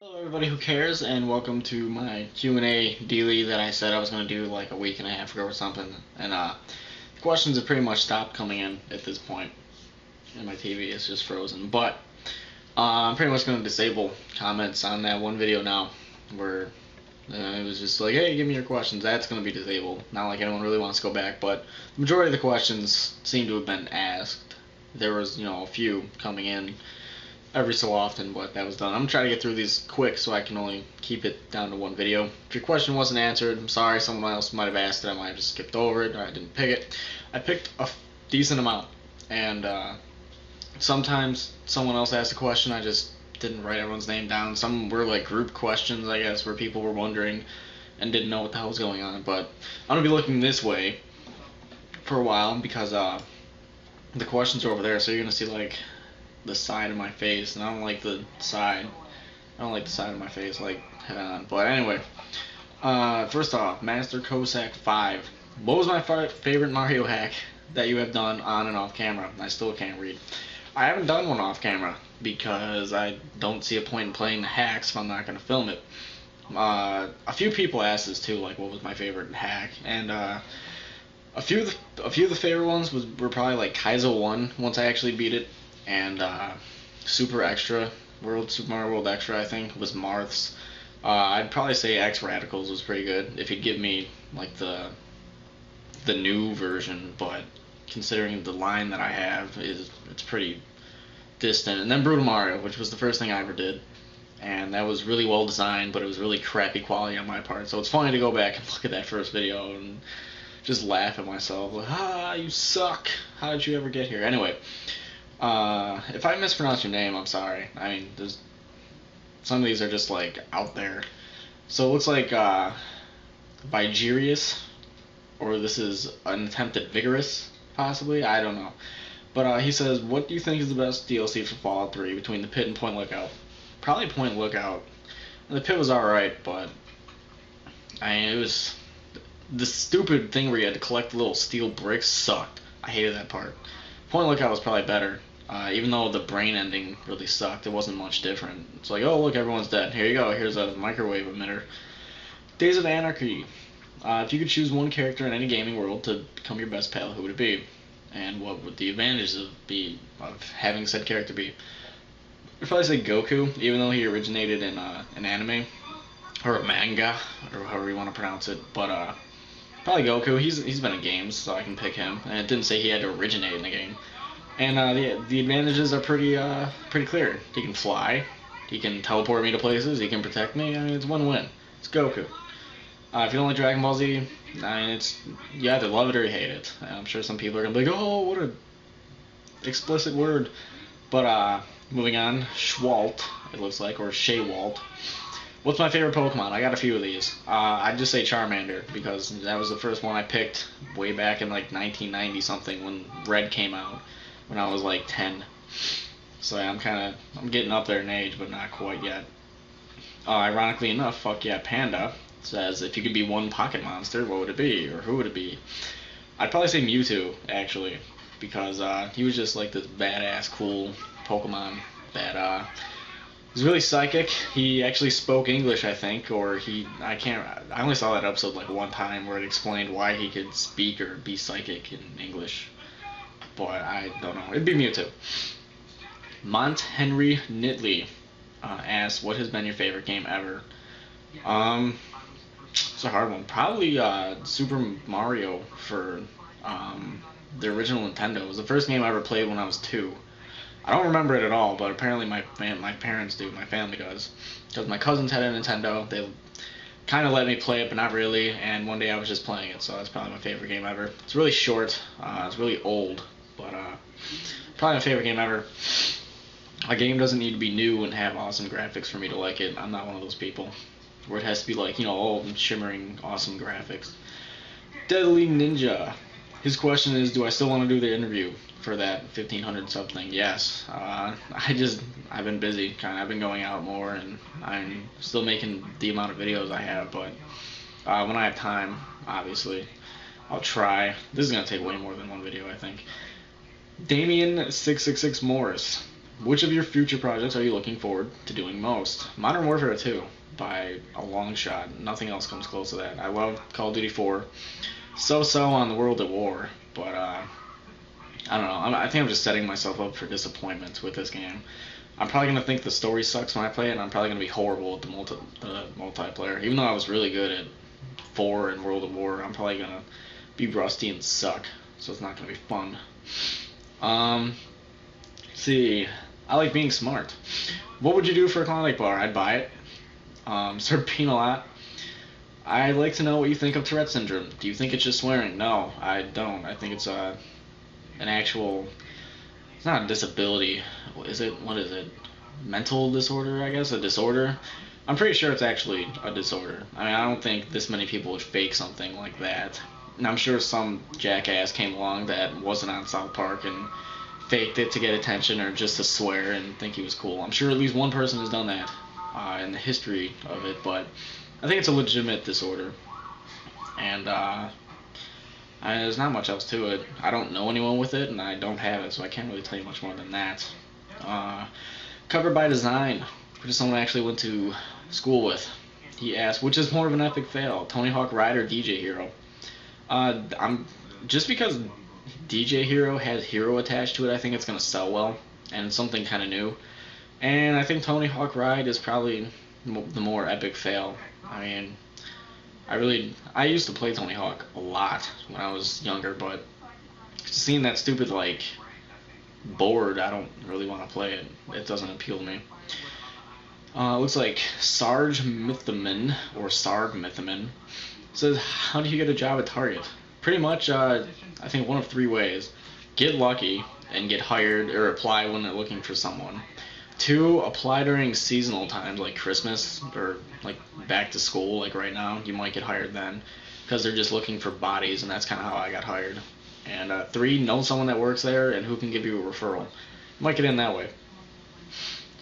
Hello everybody who cares, and welcome to my Q&A daily that I said I was going to do like a week and a half ago or something. And the questions have pretty much stopped coming in at this point, and my TV is just frozen. But I'm pretty much going to disable comments on that one video now, where it was just like, hey, give me your questions. That's going to be disabled. Not like anyone really wants to go back, but the majority of the questions seem to have been asked. There was, a few coming in every so often, but that was done. I'm trying to get through these quick so I can only keep it down to one video. If your question wasn't answered, I'm sorry, someone else might have asked it. I might have just skipped over it, or I didn't pick it. I picked a decent amount, and sometimes someone else asked a question, I just didn't write everyone's name down. Some were like group questions, I guess, where people were wondering and didn't know what the hell was going on. But I'm going to be looking this way for a while because the questions are over there, so you're going to see like the side of my face, and I don't like the side. I don't like the side of my face, like head on. But anyway, first off, Master Cossack 5. What was my favorite Mario hack that you have done on and off camera? I still can't read. I haven't done one off camera because I don't see a point in playing the hacks if I'm not going to film it. A few people asked this too, like what was my favorite hack, and a few of the favorite ones were probably like Kaizo 1 once I actually beat it, and Super Extra Super Mario World Extra, I think, was Marth's. I'd probably say X Radicals was pretty good if you'd give me like the new version, but considering the line that I have it's pretty distant. And then Brutal Mario, which was the first thing I ever did, and that was really well designed, but it was really crappy quality on my part. So it's funny to go back and look at that first video and just laugh at myself, like, you suck. How did you ever get here? Anyway, if I mispronounce your name, I'm sorry. I mean, there's some of these are just like out there. So it looks like Vigerius, or this is an attempt at Vigorous, possibly. I don't know. But he says, what do you think is the best DLC for Fallout 3 between the Pit and Point Lookout? Probably Point Lookout. The Pit was alright, but I mean, it was the stupid thing where you had to collect the little steel bricks sucked. I hated that part. Point Lookout was probably better. Even though the brain ending really sucked, it wasn't much different. It's like, oh look, everyone's dead. Here you go. Here's a microwave emitter. Days of Anarchy. If you could choose one character in any gaming world to become your best pal, who would it be? And what would the advantages of having said character be? I'd probably say Goku, even though he originated in an anime or a manga or however you want to pronounce it. But probably Goku. He's been in games, so I can pick him. And it didn't say he had to originate in the game. And the advantages are pretty clear. He can fly, he can teleport me to places, he can protect me. I mean, it's win-win. It's Goku. If you don't like Dragon Ball Z, I mean, you either love it or you hate it. And I'm sure some people are gonna be like, oh, what a explicit word. But moving on, Schwalt, it looks like, or Shaywalt. What's my favorite Pokemon? I got a few of these. I'd just say Charmander, because that was the first one I picked way back in like 1990 something when Red came out, when I was like 10. So yeah, I'm getting up there in age, but not quite yet. Ironically enough, fuck yeah, Panda says, if you could be one pocket monster, what would it be, or who would it be? I'd probably say Mewtwo, actually, because he was just like this badass, cool Pokemon that he's really psychic. He actually spoke English, I think, or I only saw that episode like one time where it explained why he could speak or be psychic in English. But I don't know. It'd be Mewtwo. Mont Henry Nitley asks, what has been your favorite game ever? It's a hard one. Probably Super Mario for the original Nintendo. It was the first game I ever played when I was 2. I don't remember it at all, but apparently my parents do. My family does, because my cousins had a Nintendo. They kind of let me play it, but not really. And one day I was just playing it, so that's probably my favorite game ever. It's really short. It's really old, but probably my favorite game ever. A game doesn't need to be new and have awesome graphics for me to like it. I'm not one of those people where it has to be like, old, shimmering, awesome graphics. Deadly Ninja. His question is, do I still want to do the interview for that 1500 sub thing? Yes. I've been busy, I've been going out more, and I'm still making the amount of videos I have, but when I have time, obviously, I'll try. This is going to take way more than one video, I think. Damien666 Morris. Which of your future projects are you looking forward to doing most? Modern Warfare 2, by a long shot. Nothing else comes close to that. I love Call of Duty 4. So on the World at War, but I don't know. I think I'm just setting myself up for disappointment with this game. I'm probably gonna think the story sucks when I play it, and I'm probably gonna be horrible at the multiplayer. Even though I was really good at 4 and World at War, I'm probably gonna be rusty and suck. So it's not gonna be fun. Let's see. I like being smart. What would you do for a Klondike bar? I'd buy it. Start peeing a lot. I'd like to know what you think of Tourette syndrome. Do you think it's just swearing? No, I don't. I think it's an actual. It's not a disability. Is it? What is it? Mental disorder, I guess? A disorder? I'm pretty sure it's actually a disorder. I mean, I don't think this many people would fake something like that. And I'm sure some jackass came along that wasn't on South Park and faked it to get attention or just to swear and think he was cool. I'm sure at least one person has done that in the history of it, but I think it's a legitimate disorder. And there's not much else to it. I don't know anyone with it, and I don't have it, so I can't really tell you much more than that. Covered by design, which is someone I actually went to school with. He asked, which is more of an epic fail, Tony Hawk Ride or DJ Hero? I'm just because DJ Hero has Hero attached to it, I think it's gonna sell well, and it's something kind of new. And I think Tony Hawk Ride is probably the more epic fail. I mean, I used to play Tony Hawk a lot when I was younger, but seeing that stupid, like, board, I don't really want to play it. It doesn't appeal to me. Looks like Sarge Mitherman, or Sarg Mitherman, says, how do you get a job at Target? Pretty much, I think one of 3 ways. Get lucky and get hired or apply when they're looking for someone. 2, apply during seasonal times like Christmas or like back to school, like right now. You might get hired then because they're just looking for bodies, and that's kind of how I got hired. And 3, know someone that works there and who can give you a referral. You might get in that way.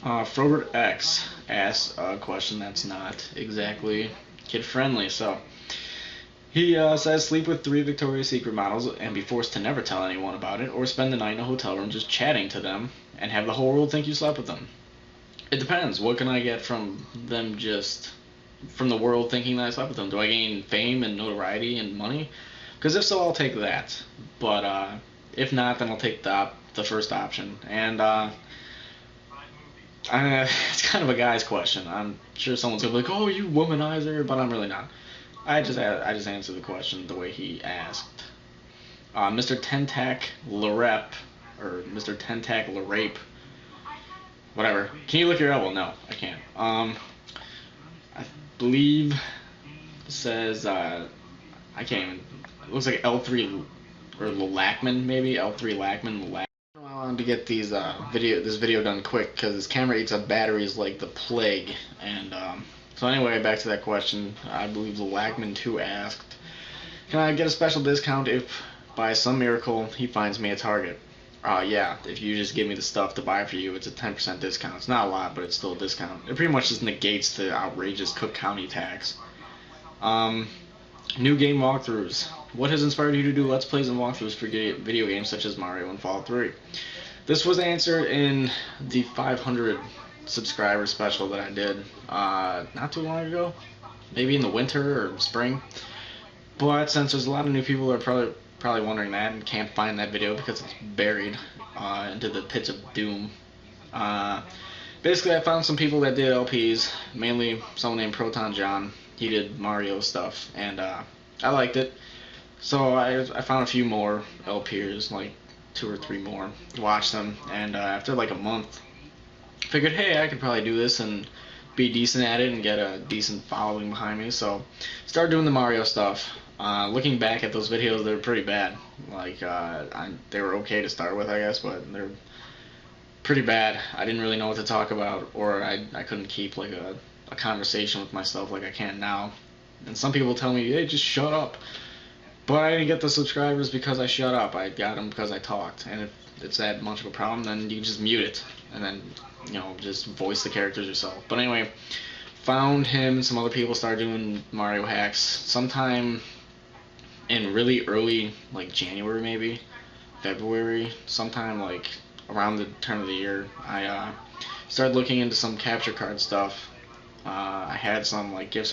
Frobert X asks a question that's not exactly kid-friendly, so he says, sleep with 3 Victoria's Secret models and be forced to never tell anyone about it, or spend the night in a hotel room just chatting to them and have the whole world think you slept with them. It depends. What can I get from them, just from the world thinking that I slept with them? Do I gain fame and notoriety and money? Because if so, I'll take that. But if not, then I'll take the first option. And it's kind of a guy's question. I'm sure someone's going to be like, oh, you womanizer, but I'm really not. I just answered the question the way he asked. Mr. Tentac Larep, or Mr. Tentac Larape, whatever. Can you lick your elbow? No, I can't. I believe it says I can't even. It looks like L3 or Lackman, maybe L3 Lackman. I wanted to get this video done quick because this camera eats up batteries like the plague. And so anyway, back to that question. I believe the Lackman 2 asked, can I get a special discount if by some miracle he finds me a Target? Yeah, if you just give me the stuff to buy for you, it's a 10% discount. It's not a lot, but it's still a discount. It pretty much just negates the outrageous Cook County tax. New game walkthroughs. What has inspired you to do Let's Plays and walkthroughs for video games such as Mario and Fallout 3? This was answered in the 500 subscriber special that I did not too long ago. Maybe in the winter or spring. But since there's a lot of new people that are probably wondering that and can't find that video because it's buried into the pits of doom. Basically, I found some people that did LPs, mainly someone named Proton John. He did Mario stuff, and I liked it. So I found a few more LPers, like 2 or 3 more, watched them, and after like a month, figured, hey, I could probably do this and be decent at it and get a decent following behind me. So started doing the Mario stuff. Looking back at those videos, they were pretty bad. Like they were okay to start with, I guess, but they're pretty bad. I didn't really know what to talk about, or I couldn't keep like a conversation with myself like I can now. And some people tell me, hey, just shut up. But I didn't get the subscribers because I shut up. I got them because I talked. And if it's that much of a problem, then you just mute it. And then, just voice the characters yourself. But anyway, found him, some other people started doing Mario hacks sometime in really early, like January maybe, February, sometime like around the turn of the year, I started looking into some capture card stuff. I had some like gifts